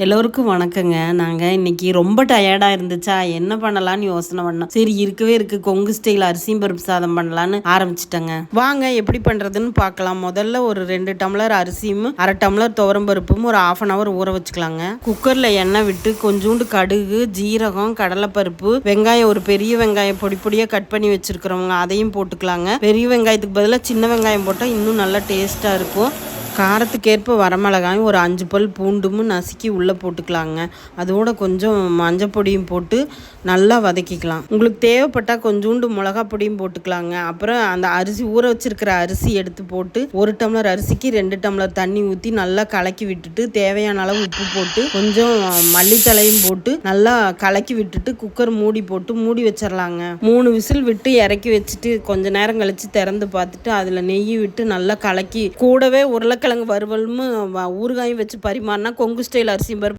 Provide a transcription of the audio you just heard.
எல்லோருக்கும் வணக்கங்க. நாங்கள் இன்னைக்கு ரொம்ப டயர்டாக இருந்துச்சா, என்ன பண்ணலான்னு யோசனை பண்ணோம். சரி இருக்கவே இருக்கு, கொங்கு ஸ்டைல் அரிசியும் பருப்பு சாதம் பண்ணலான்னு ஆரம்பிச்சிட்டேங்க. வாங்க எப்படி பண்ணுறதுன்னு பார்க்கலாம். முதல்ல ஒரு 2 டம்ளர் அரிசியும் 1/2 டம்ளர் துவரம் பருப்பும் ஒரு 1/2 hour ஊற வச்சுக்கலாங்க. குக்கரில் எண்ணெய் விட்டு கொஞ்சோண்டு கடுகு, ஜீரகம், கடலைப்பருப்பு, வெங்காயம், ஒரு பெரிய வெங்காயம் பொடி பொடியாக கட் பண்ணி வச்சுருக்கிறவங்க அதையும் போட்டுக்கலாங்க. பெரிய வெங்காயத்துக்கு பதிலாக சின்ன வெங்காயம் போட்டால் இன்னும் நல்லா டேஸ்ட்டாக இருக்கும். காரத்துக்கேற்ப வரமிளகாயும் ஒரு 5 பல் பூண்டும் நசுக்கி உள்ளே போட்டுக்கலாங்க. அதோட கொஞ்சம் மஞ்சள் பொடியும் போட்டு நல்லா வதக்கிக்கலாம். உங்களுக்கு தேவைப்பட்டால் கொஞ்சோண்டு மிளகா பொடியும் போட்டுக்கலாங்க. அப்புறம் அந்த அரிசி ஊற வச்சிருக்கிற அரிசி எடுத்து போட்டு 1 டம்ளர் அரிசிக்கு 2 டம்ளர் தண்ணி ஊற்றி நல்லா கலக்கி விட்டுட்டு தேவையான அளவு உப்பு போட்டு கொஞ்சம் மல்லித்தலையும் போட்டு நல்லா கலக்கி விட்டுட்டு குக்கர் மூடி போட்டு மூடி வச்சிடலாங்க. 3 விசில் விட்டு இறக்கி வச்சுட்டு கொஞ்ச நேரம் கழிச்சு திறந்து பார்த்துட்டு அதில் நெய் விட்டு நல்லா கலக்கி கூடவே உருளைக்கிழங்கு வறுவலும் ஊறுகாயும் வச்சு பரிமாறினா கொங்கு ஸ்டைல் அரிசி பருப்பு